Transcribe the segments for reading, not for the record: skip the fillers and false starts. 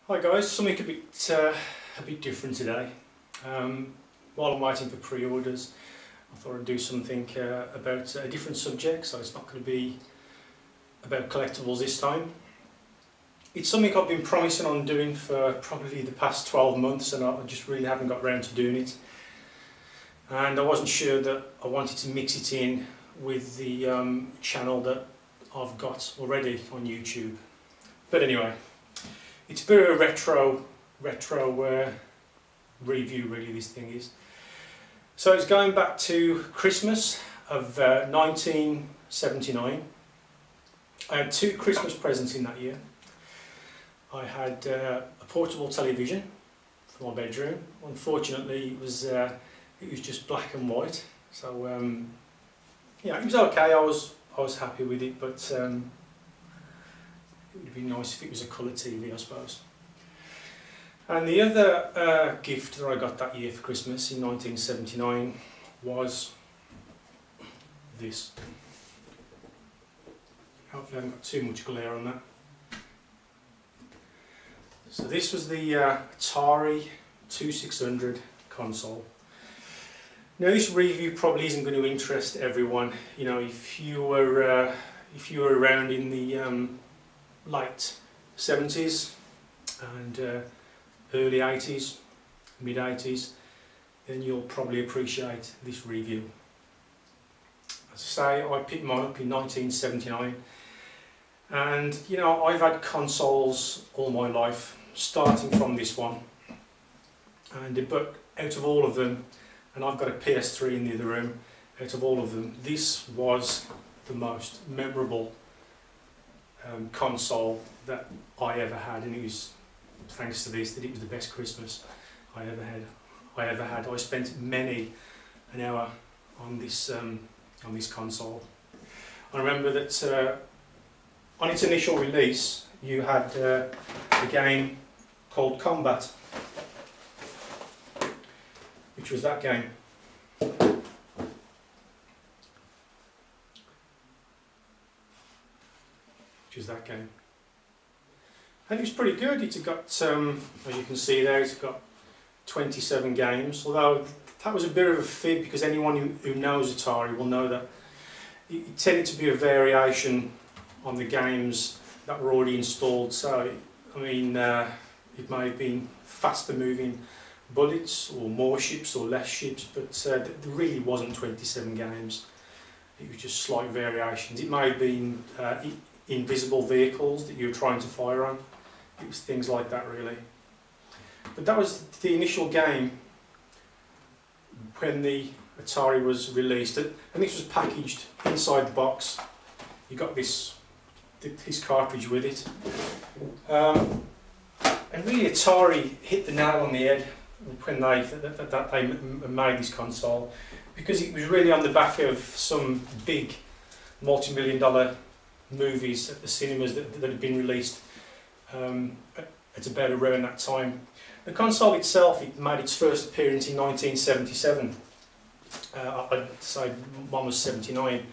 Hi guys, something a bit different today. While I'm waiting for pre-orders, I thought I'd do something about a different subject, so it's not going to be about collectibles this time. It's something I've been promising on doing for probably the past 12 months and I just really haven't got around to doing it. And I wasn't sure that I wanted to mix it in with the channel that I've got already on YouTube. But anyway, it's a bit of a retro review really, this thing is. So it's going back to Christmas of 1979. I had two Christmas presents in that year. I had a portable television for my bedroom. Unfortunately it was just black and white, so yeah, it was okay. I was happy with it, but it would have been nice if it was a colour TV, I suppose. And the other gift that I got that year for Christmas in 1979 was this. Hopefully I haven't got too much glare on that. So this was the Atari 2600 console. Now this review probably isn't going to interest everyone. You know, if you were around in the late 70s and early 80s, mid 80s, then you'll probably appreciate this review. As I say, I picked mine up in 1979, and you know, I've had consoles all my life, starting from this one, and but out of all of them, and I've got a PS3 in the other room, out of all of them, this was the most memorable console that I ever had, and it was thanks to this that it was the best Christmas I ever had. I spent many an hour on this console. I remember that on its initial release you had a game called Combat, which was that game. And it was pretty good. It's got, as you can see there, it's got 27 games, although that was a bit of a fib, because anyone who knows Atari will know that it tended to be a variation on the games that were already installed. So, I mean, it may have been faster moving bullets, or more ships, or less ships, but there really wasn't 27 games. It was just slight variations. It may have been invisible vehicles that you were trying to fire on. It was things like that really. But that was the initial game when the Atari was released, and this was packaged inside the box. You got this cartridge with it, and really Atari hit the nail on the head when they made this console, because it was really on the back of some big multi-million-dollar movies at the cinemas that had been released at about around that time. The console itself, it made its first appearance in 1977. I'd say one was 79.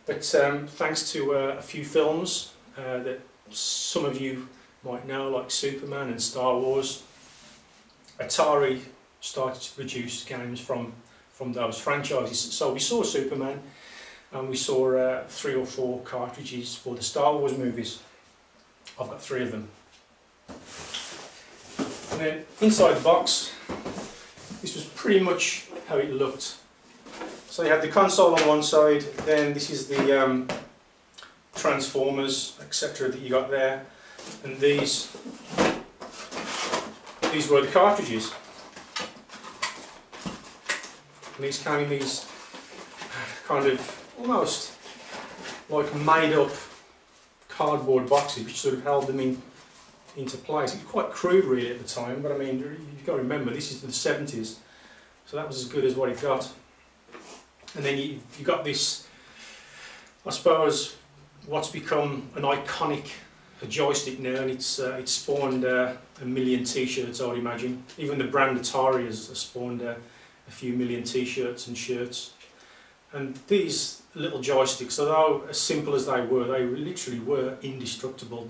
But thanks to a few films that some of you might know, like Superman and Star Wars, Atari started to produce games from those franchises. So we saw Superman, and we saw 3 or 4 cartridges for the Star Wars movies. I've got 3 of them. And then inside the box, this was pretty much how it looked. So you had the console on one side, then this is the transformers, etc. that you got there, and these were the cartridges. And these came in these kind of almost like made up cardboard boxes, which sort of held them into place. It was quite crude really at the time, but I mean, you've got to remember this is the 70s, so that was as good as what it got. And then you got this, I suppose, what's become an iconic joystick now, and it's spawned a million t-shirts, I would imagine. Even the brand Atari has spawned a few million t-shirts and shirts. And these little joysticks, although as simple as they were, they literally were indestructible.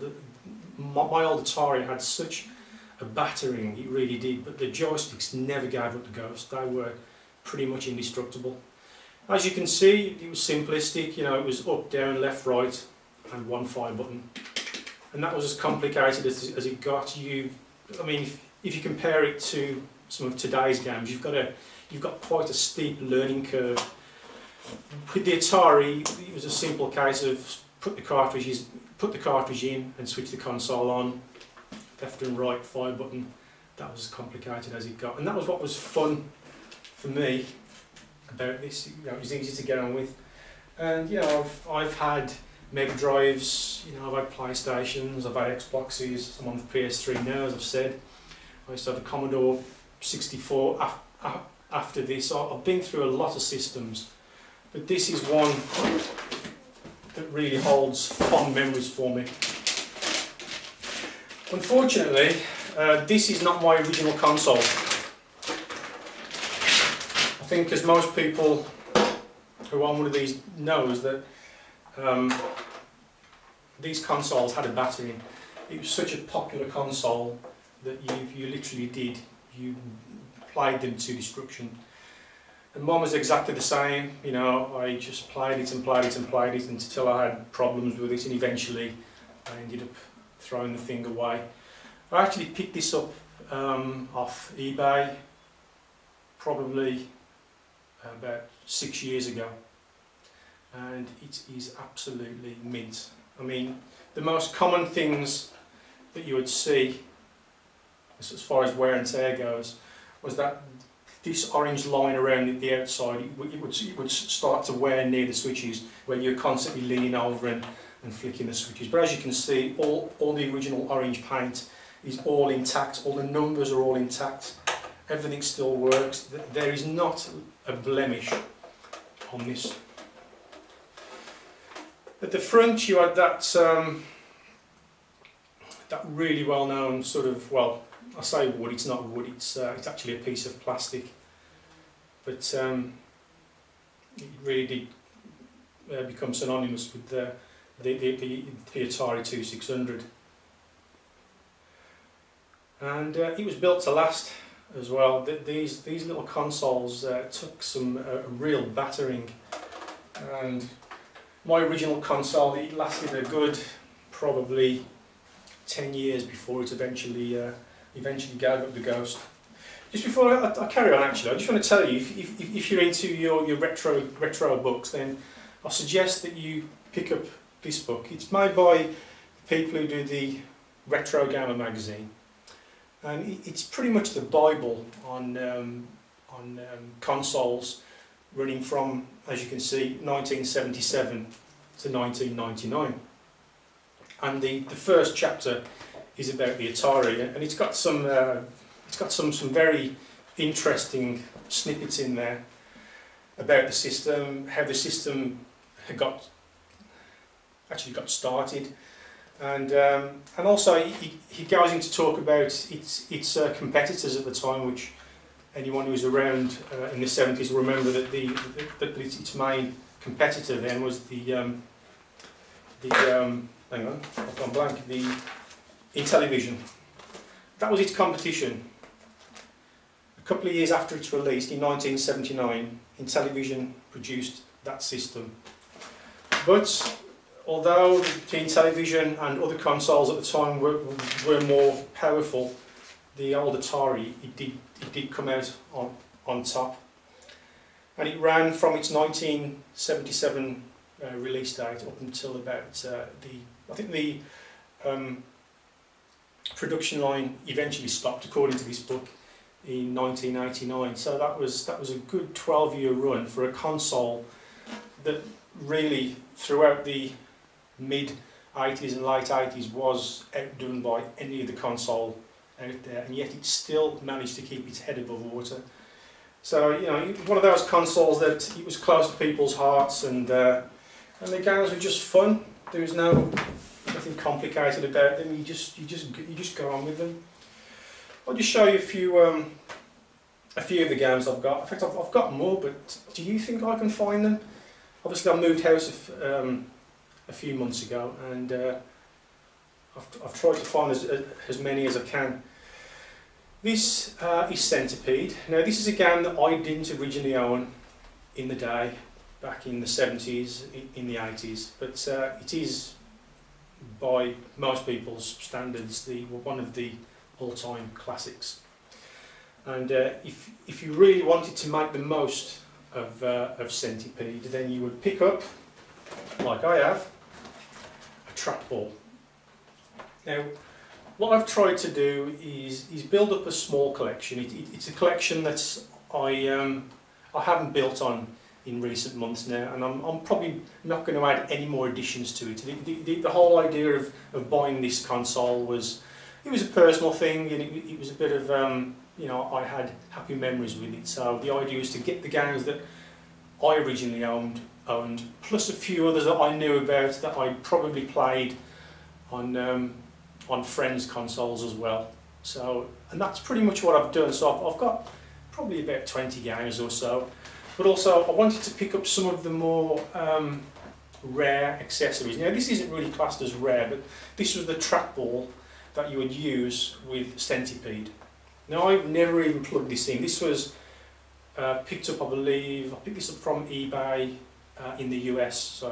my old Atari had such a battering, it really did, but the joysticks never gave up the ghost. They were pretty much indestructible. As you can see, it was simplistic, you know, it was up, down, left, right, and one fire button. And that was as complicated as it got. I mean, if you compare it to some of today's games, you've got quite a steep learning curve. With the Atari, it was a simple case of put the cartridge in and switch the console on, left and right, fire button. That was as complicated as it got, and that was what was fun for me about this. You know, it was easy to get on with. And you know, I've had Mega Drives, you know, I've had PlayStations, I've had Xboxes, I'm on the PS3 now, as I've said. I used to have a Commodore 64 after this. I've been through a lot of systems, but this is one that really holds fond memories for me. Unfortunately, this is not my original console. I think, as most people who own one of these knows, that these consoles had a battery. It was such a popular console that you literally you played them to destruction. And mine was exactly the same. You know, I just played it and played it and played it until I had problems with it, and eventually I ended up throwing the thing away. I actually picked this up off eBay probably about 6 years ago, and it is absolutely mint. I mean, the most common things that you would see as far as wear and tear goes was that this orange line around the outside, it would start to wear near the switches when you're constantly leaning over and flicking the switches. But as you can see, all the original orange paint is all intact, all the numbers are all intact, everything still works. There is not a blemish on this. At the front you had that that really well-known sort of, well, I say wood, it's not wood, it's actually a piece of plastic, but it really did become synonymous with the Atari 2600. And it was built to last as well. These little consoles took some real battering, and my original console, it lasted a good probably 10 years before it eventually gave up the ghost. Just before I carry on, actually, I just want to tell you, if you're into your retro books, then I suggest that you pick up this book. It's made by people who do the Retro Gamer magazine, and it's pretty much the Bible on consoles, running from, as you can see, 1977 to 1999. And the first chapter is about the Atari, and it's got some very interesting snippets in there about the system, how the system had actually got started, and also he goes into talk about its competitors at the time, which anyone who was around in the 70s will remember that its main competitor then was hang on, I've gone blank, the Intellivision. That was its competition. A couple of years after its release, in 1979, Intellivision produced that system. But although the Intellivision and other consoles at the time were more powerful, the old Atari, it did come out on top. And it ran from its 1977 release date up until about I think the production line eventually stopped, according to this book, in 1989. So that was a good 12-year run for a console that really, throughout the mid-80s and late 80s, was outdone by any other console out there, and yet it still managed to keep its head above water. So, you know, one of those consoles that it was close to people's hearts, and the games were just fun. There was nothing complicated about them. You just go on with them. I'll just show you a few of the games I've got. In fact, I've got more, but do you think I can find them? Obviously, I moved house a few months ago, and I've tried to find as many as I can. This is Centipede. Now this is a game that I didn't originally own in the day, back in the 70s, in the 80s, but it is, by most people's standards, one of the all-time classics. And if you really wanted to make the most of Centipede, then you would pick up, like I have, a trackball. Now, what I've tried to do is build up a small collection. It's a collection that I haven't built on in recent months now, and I'm probably not going to add any more additions to it. The whole idea of buying this console was a personal thing, and it was a bit of you know, I had happy memories with it. So the idea was to get the games that I originally owned, plus a few others that I knew about that I probably played on friends' consoles as well. So, and that's pretty much what I've done. So I've got probably about 20 games or so. But also I wanted to pick up some of the more rare accessories. Now this isn't really classed as rare, but this was the trackball that you would use with Centipede. Now I've never even plugged this in. This was picked up, I believe, I picked this up from eBay in the US.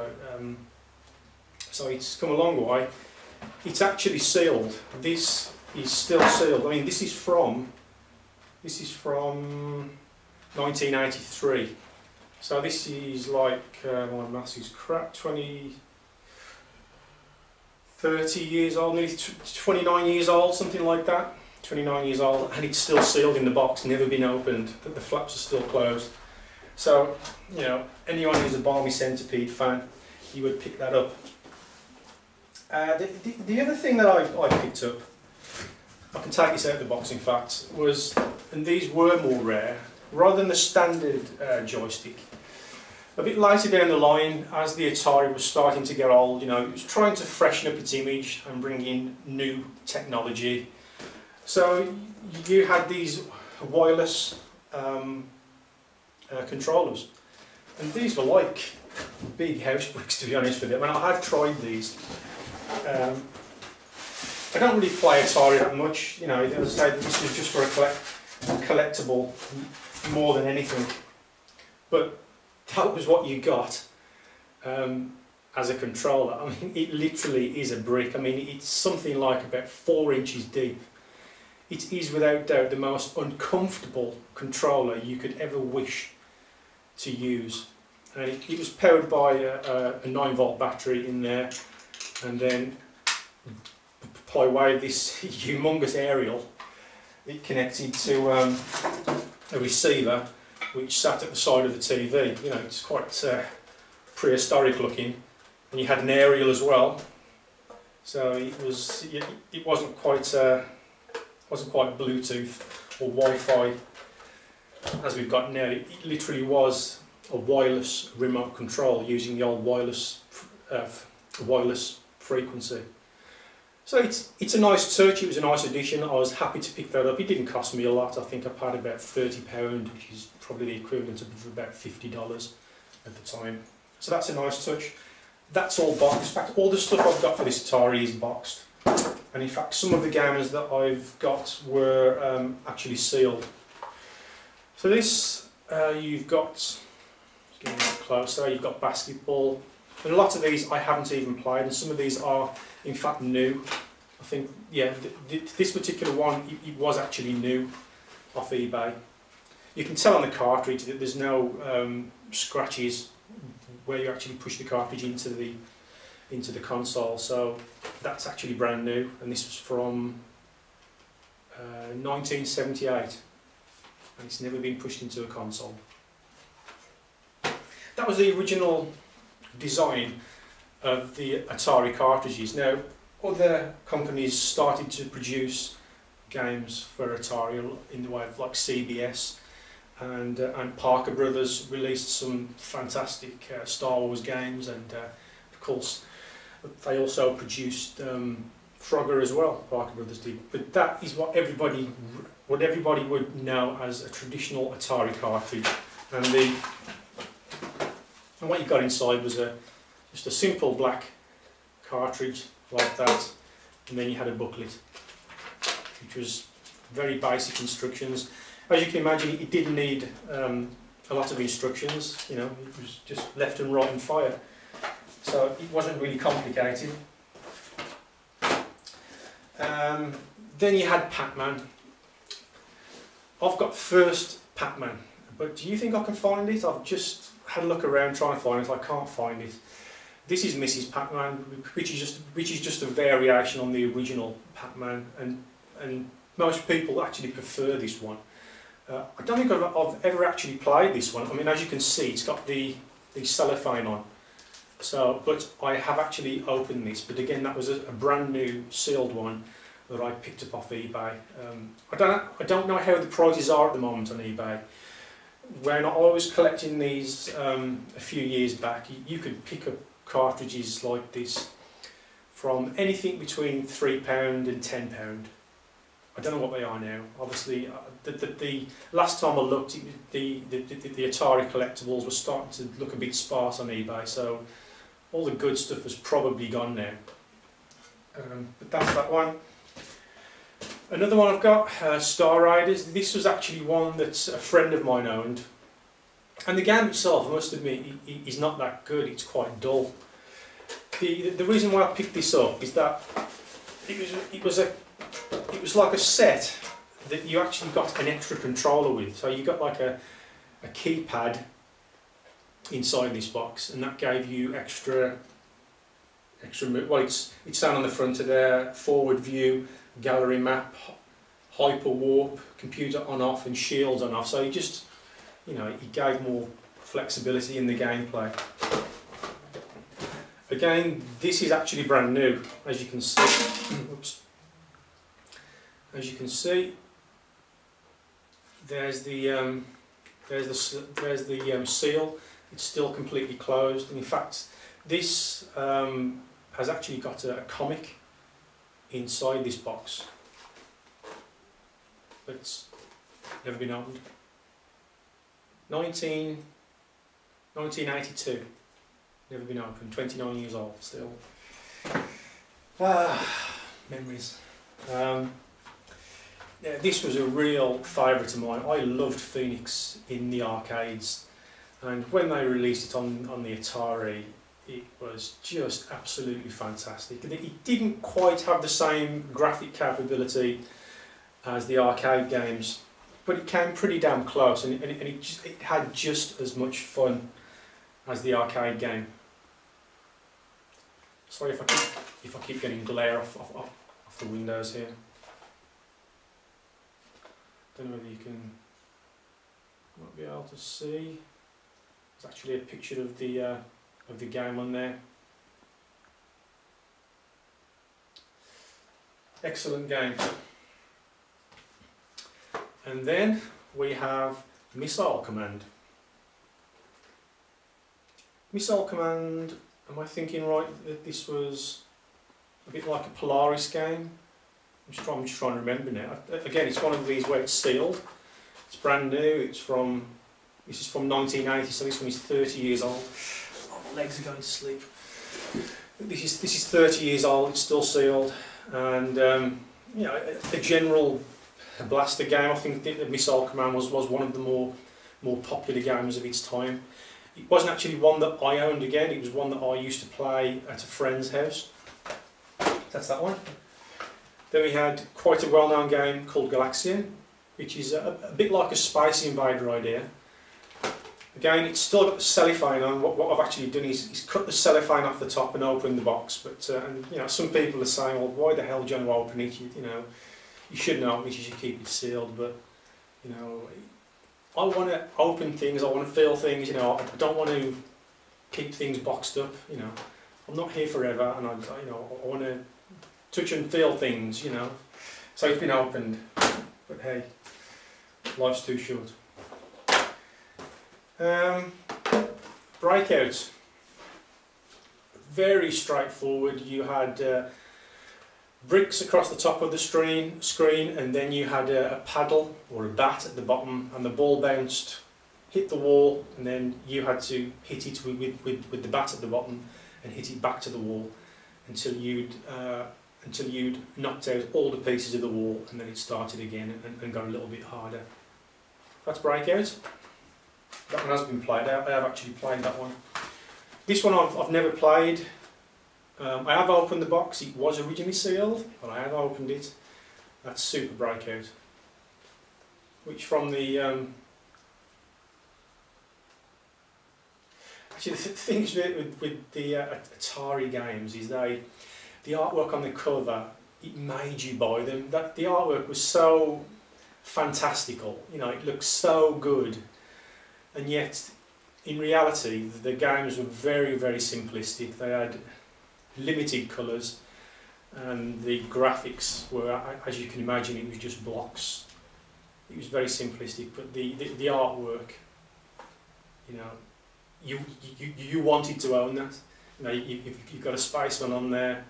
So it's come a long way. It's actually sealed. This is still sealed. I mean, this is from 1983. So this is like, my maths is crap, 30 years old, nearly 29 years old, something like that. 29 years old, and it's still sealed in the box, never been opened. The flaps are still closed. So, you know, anyone who's a Balmy Centipede fan, you would pick that up. The other thing that I picked up, I can take this out of the box in fact, was, and these were more rare, rather than the standard joystick. A bit later down the line, as the Atari was starting to get old, you know, it was trying to freshen up its image and bring in new technology. So you had these wireless controllers, and these were like big house bricks, to be honest with you. I mean, I have tried these. I don't really play Atari that much, you know. As I say, this was just for a collectible more than anything. But that was what you got as a controller. I mean, it literally is a brick. I mean, it's something like about 4 inches deep. It is without doubt the most uncomfortable controller you could ever wish to use. And it was powered by a 9-volt battery in there, and then by way of this humongous aerial, it connected to a receiver which sat at the side of the TV. You know, it's quite prehistoric looking, and you had an aerial as well. So it wasn't quite Bluetooth or Wi-Fi as we've got now. It literally was a wireless remote control using the old wireless frequency. So it's a nice touch. It was a nice addition. I was happy to pick that up. It didn't cost me a lot. I think I paid about £30, which is probably the equivalent of about $50 at the time. So that's a nice touch. That's all boxed. In fact, all the stuff I've got for this Atari is boxed. And in fact, some of the games that I've got were actually sealed. So this, you've got, just getting a bit closer, you've got basketball. And a lot of these I haven't even played, and some of these are in fact new. I think, yeah, this particular one, it was actually new off eBay. You can tell on the cartridge that there's no scratches where you actually push the cartridge into the console, so that's actually brand new, and this was from 1978, and it's never been pushed into a console. That was the original design of the Atari cartridges. Now, other companies started to produce games for Atari in the way of like CBS, and Parker Brothers released some fantastic Star Wars games, and of course they also produced Frogger as well. Parker Brothers did. But that is what everybody would know as a traditional Atari cartridge, and what you got inside was just a simple black cartridge like that. and then you had a booklet, which was very basic instructions. As you can imagine, it didn't need a lot of instructions, you know, it was just left and right and fire. So it wasn't really complicated. Then you had Pac-Man. I've got first Pac-Man, but do you think I can find it? I've just had a look around trying to find it, I can't find it. This is Mrs. Pac-Man, which is just a variation on the original Pac-Man, and most people actually prefer this one. I don't think I've ever actually played this one. I mean, as you can see, it's got the cellophane on. So, but I have actually opened this. But again, that was a brand new sealed one that I picked up off eBay. I don't know how the prices are at the moment on eBay. When I was collecting these a few years back, you could pick up cartridges like this from anything between £3 and £10. I don't know what they are now. Obviously, the last time I looked, the Atari collectibles were starting to look a bit sparse on eBay, so all the good stuff was probably gone now. But that's that one. Another one I've got, Star Riders. This was actually one that a friend of mine owned. And the game itself, I must admit, is not that good, it's quite dull. The reason why I picked this up is that it was like a set that you actually got an extra controller with. So you got like a keypad inside this box, and that gave you extra well, it's down on the front of there, forward view, gallery map, hyper warp, computer on off, and shields on off. So you just, you know, it gave more flexibility in the gameplay. Again, this is actually brand new, as you can see. Oops. As you can see, there's the seal. It's still completely closed, and in fact, this has actually got a comic inside this box, but it's never been opened. 1982, never been opened. 29 years old still. Memories. Yeah, this was a real favourite of mine. I loved Phoenix in the arcades, and when they released it on the Atari, it was just absolutely fantastic. It didn't quite have the same graphic capability as the arcade games, but it came pretty damn close, and it had just as much fun as the arcade game. Sorry if I keep getting glare off the windows here. Don't know whether you might be able to see. There's actually a picture of the game on there. Excellent game. And then we have Missile Command. Missile Command, am I thinking right that this was a bit like a Polaris game? I'm just trying to remember now. Again, it's one of these where it's sealed. It's brand new. This is from 1980, so this one is 30 years old. Oh, my legs are going to sleep. This is 30 years old. It's still sealed, and you know, a general blaster game. I think the Missile Command was one of the more popular games of its time. It wasn't actually one that I owned. Again, it was one that I used to play at a friend's house. That's that one. Then we had quite a well-known game called Galaxian, which is a bit like a Space Invader idea. Again, it's still got the cellophane on. What I've actually done is cut the cellophane off the top and opened the box. But and you know, some people are saying, "Well, why the hell do you want to open it? You know, you shouldn't open it. You should keep it sealed." But you know, I want to open things. I want to feel things. You know, I don't want to keep things boxed up. You know, I'm not here forever, and I want to touch and feel things, you know. So it's been opened, but hey, life's too short. Breakout. Very straightforward. You had bricks across the top of the screen, and then you had a paddle or a bat at the bottom, and the ball bounced, hit the wall, and then you had to hit it with the bat at the bottom and hit it back to the wall until you'd until you'd knocked out all the pieces of the wall, and then it started again and got a little bit harder. That's Breakout. That one has been played. I have actually played that one. This one I've never played. I have opened the box. It was originally sealed, but I have opened it. That's Super Breakout, which from the actually the things with the Atari games is the artwork on the cover, it made you buy them. The artwork was so fantastical, you know, it looked so good, and yet in reality the games were very, very simplistic. They had limited colours, and the graphics were, as you can imagine, it was just blocks. It was very simplistic, but the artwork, you know, you wanted to own that. You know, you've got a spaceman on there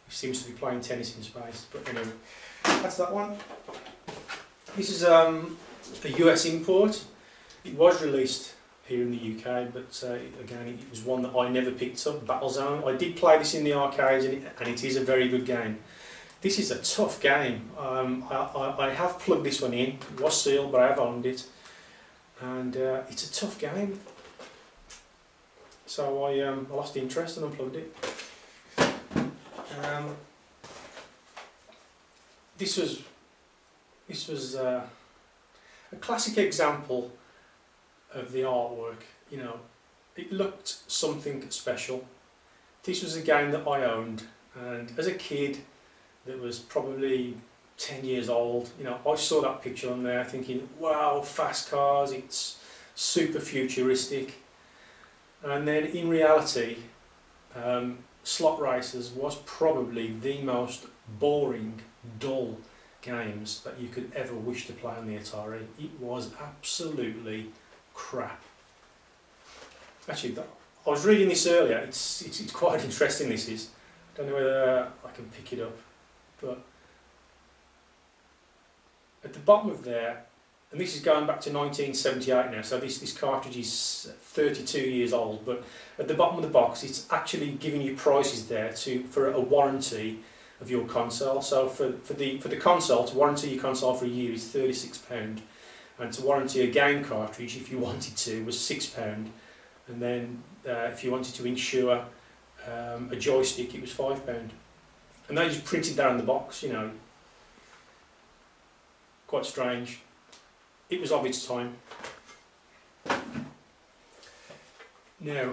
who seems to be playing tennis in space. But anyway, that's that one. This is a US import. It was released here in the UK, but again, it was one that I never picked up. Battlezone. I did play this in the arcades, and it is a very good game. This is a tough game. I have plugged this one in. It was sealed, but I have owned it, and it's a tough game. So I lost interest and unplugged it. This was a classic example of the artwork. You know, it looked something special. This was a game that I owned, and as a kid that was probably 10 years old, you know, I saw that picture on there thinking, wow, fast cars, it's super futuristic. And then in reality, Slot Racers was probably the most boring, dull games that you could ever wish to play on the Atari. It was absolutely crap. Actually, I was reading this earlier. It's quite interesting. This is. I don't know whether I can pick it up, but at the bottom of there, and this is going back to 1978 now, so this cartridge is 32 years old, but at the bottom of the box it's actually giving you prices there for a warranty of your console. So for the console, to warranty your console for a year is £36, and to warranty a game cartridge, if you wanted to, was £6, and then if you wanted to insure a joystick, it was £5. And they just printed that on the box, you know. Quite strange. It was of its time. Now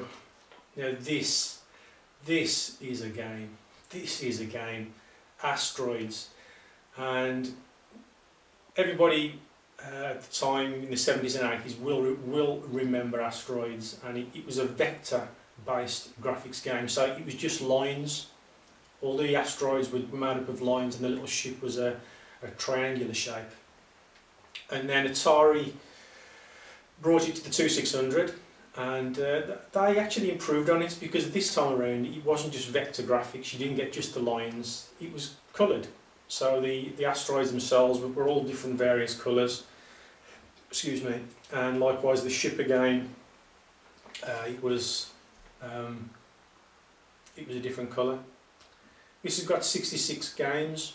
this is a game. This is a game. Asteroids, and everybody at the time in the 70s and 80s will remember Asteroids, and it was a vector-based graphics game. So it was just lines. All the asteroids were made up of lines, and the little ship was a triangular shape. And then Atari brought it to the 2600, and they actually improved on it, because this time around it wasn't just vector graphics. You didn't get just the lines, it was coloured. So the asteroids themselves were all different various colours, excuse me, and likewise the ship again, it was a different colour. This has got 66 games,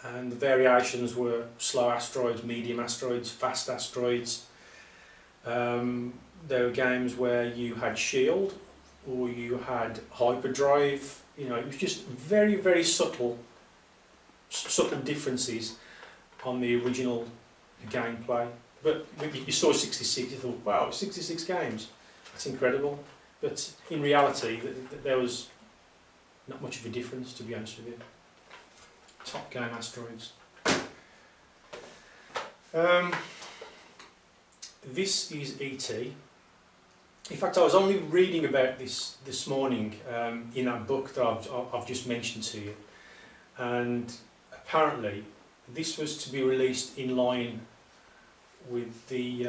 and the variations were slow asteroids, medium asteroids, fast asteroids. There were games where you had shield, or you had hyperdrive. You know, it was just very, very subtle differences on the original gameplay. But you saw 66, you thought, wow, 66 games, that's incredible. But in reality, there was not much of a difference, to be honest with you. Top game Asteroids. This is E.T. In fact, I was only reading about this morning in that book that I've just mentioned to you, and apparently this was to be released in line with the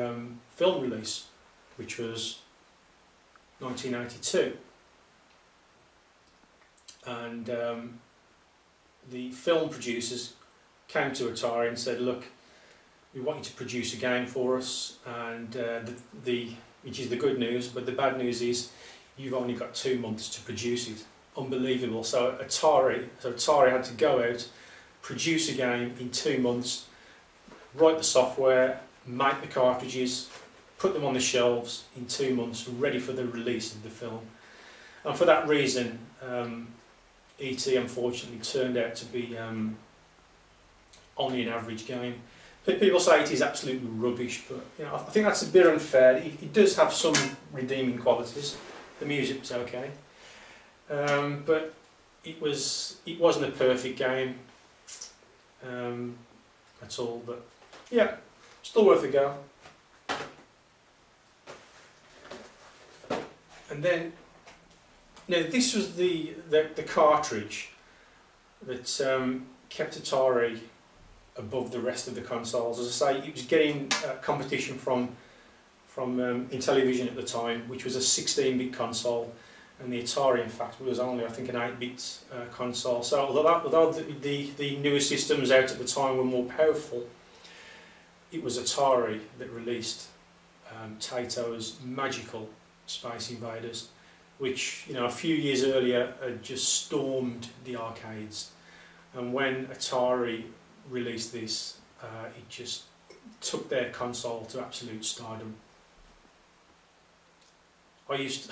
film release, which was 1992, and the film producers came to Atari and said, look, we want you to produce a game for us, and which is the good news, but the bad news is you've only got 2 months to produce it. unbelievable. So Atari had to go out, produce a game in 2 months, write the software, make the cartridges, put them on the shelves in 2 months, ready for the release of the film. And for that reason, E.T. unfortunately turned out to be only an average game. People say it is absolutely rubbish, but you know, I think that's a bit unfair. It does have some redeeming qualities. The music was okay, but it wasn't a perfect game at all. But yeah, still worth a go. And then, now this was the cartridge that kept Atari above the rest of the consoles. As I say, it was getting competition from Intellivision at the time, which was a 16-bit console, and the Atari, in fact, was only, I think, an 8-bit console. So although the newer systems out at the time were more powerful, it was Atari that released Taito's magical Space Invaders, which, you know, a few years earlier had just stormed the arcades. And when Atari released this, it just took their console to absolute stardom. I used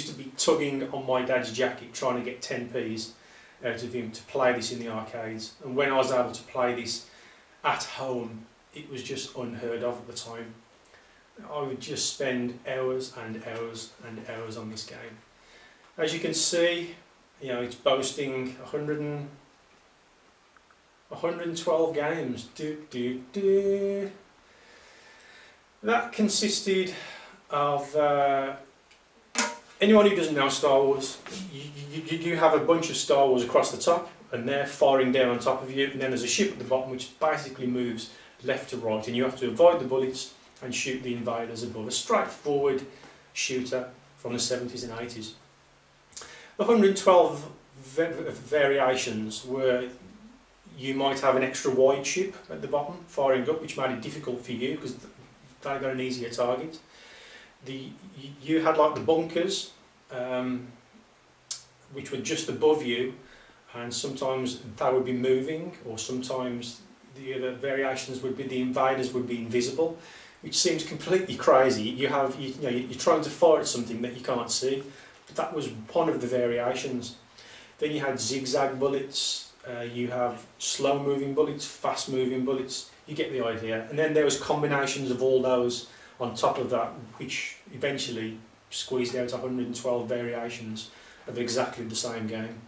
to be tugging on my dad's jacket trying to get 10p's out of him to play this in the arcades, and when I was able to play this at home, it was just unheard of at the time. I would just spend hours and hours and hours on this game. As you can see, you know, it's boasting 112 games. That consisted of anyone who doesn't know Star Wars, you have a bunch of Star Wars across the top, and they're firing down on top of you, and then there's a ship at the bottom which basically moves left to right, and you have to avoid the bullets and shoot the invaders above. A straightforward shooter from the 70s and 80s. The 112 variations were, you might have an extra wide ship at the bottom firing up, which made it difficult for you because they got an easier target. You had like the bunkers, which were just above you, and sometimes they would be moving, or sometimes the other variations would be the invaders would be invisible, which seems completely crazy. You're trying to fire at something that you can't see, but that was one of the variations. Then you had zigzag bullets, you have slow moving bullets, fast moving bullets, you get the idea. And then there was combinations of all those on top of that, which eventually squeezed out 112 variations of exactly the same game.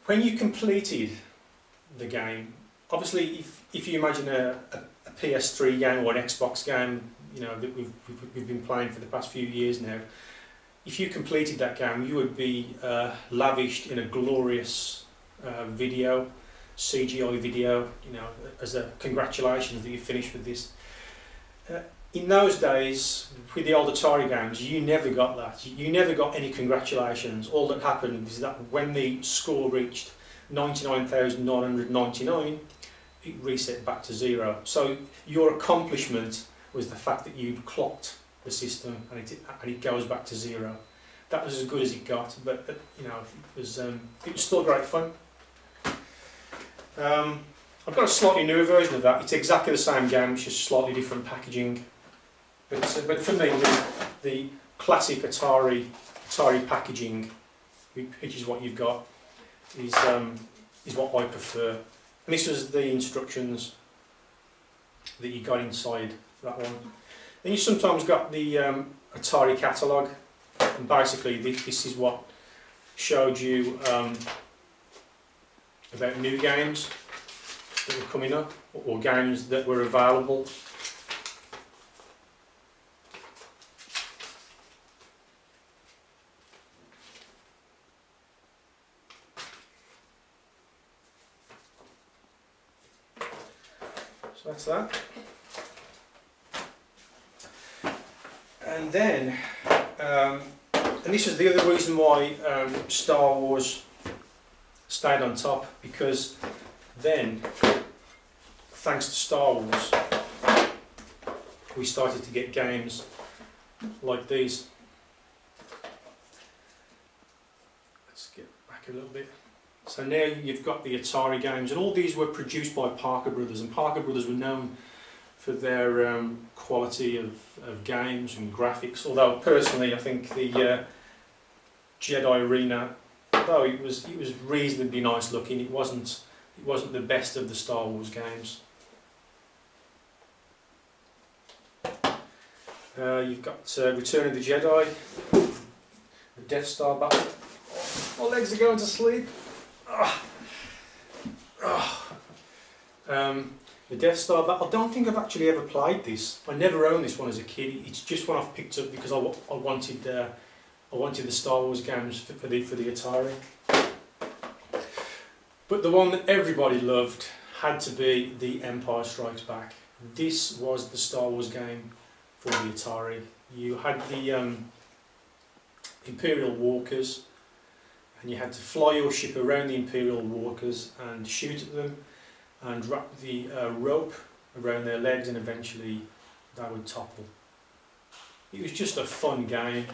When you completed the game, obviously if you imagine a PS3 game or an Xbox game, you know, that we've been playing for the past few years now, if you completed that game, you would be lavished in a glorious video, CGI video, you know, as a congratulations that you finished with this. In those days, with the old Atari games, you never got that. You never got any congratulations. All that happened is that when the score reached 99,999, it reset back to 0. So your accomplishment was the fact that you'd clocked the system and it goes back to 0. That was as good as it got, but you know, it was still great fun. I've got a slightly newer version of that. It's exactly the same game, it's just slightly different packaging. But for me, the classic Atari packaging, which is what you've got, is what I prefer. And this was the instructions that you got inside that one. Then you sometimes got the Atari catalogue, and basically this is what showed you about new games that were coming up, or games that were available. So that's that. And then, and this is the other reason why Star Wars stayed on top, because then, thanks to Star Wars, we started to get games like these. back a little bit. So now you've got the Atari games, and all these were produced by Parker Brothers, and Parker Brothers were known for their quality of games and graphics, although personally I think the Jedi Arena, although it was reasonably nice looking, it wasn't the best of the Star Wars games. You've got Return of the Jedi, the Death Star battle. My legs are going to sleep. The Death Star battle. I don't think I've actually ever played this. I never owned this one as a kid. It's just one I've picked up because I wanted the Star Wars games for the Atari. But the one that everybody loved had to be The Empire Strikes Back. This was the Star Wars game for the Atari. You had the Imperial Walkers, and you had to fly your ship around the Imperial Walkers and shoot at them and wrap the rope around their legs, and eventually they would topple. It was just a fun game,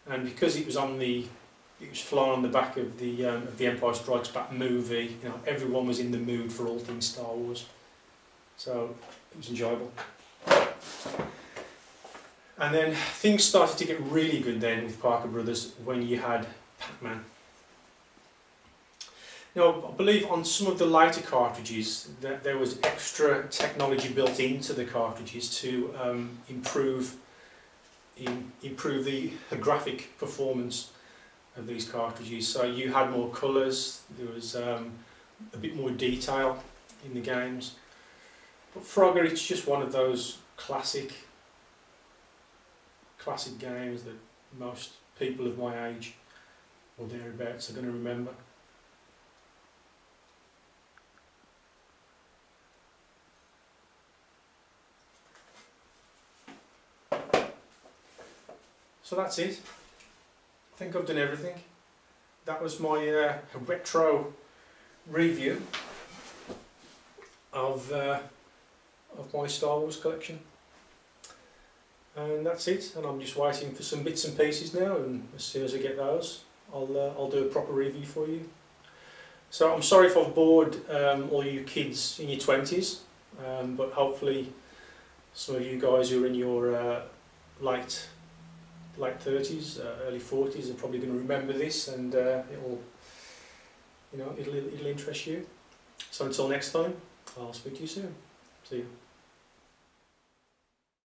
and because it was flying on the back of the Empire Strikes Back movie, you know, everyone was in the mood for all things Star Wars, so it was enjoyable. And then things started to get really good then with Parker Brothers when you had Pac-Man. Now, I believe on some of the later cartridges that there was extra technology built into the cartridges to improve the graphic performance of these cartridges. So you had more colours, there was a bit more detail in the games. But Frogger, it's just one of those classic games that most people of my age or thereabouts are going to remember. So that's it. I think I've done everything. That was my retro review of my Star Wars collection. And that's it. And I'm just waiting for some bits and pieces now, and as soon as I get those, I'll do a proper review for you. So I'm sorry if I've bored all you kids in your 20s, but hopefully some of you guys who are in your late 30s, early 40s are probably going to remember this, and it'll interest you. So until next time, I'll speak to you soon. See you.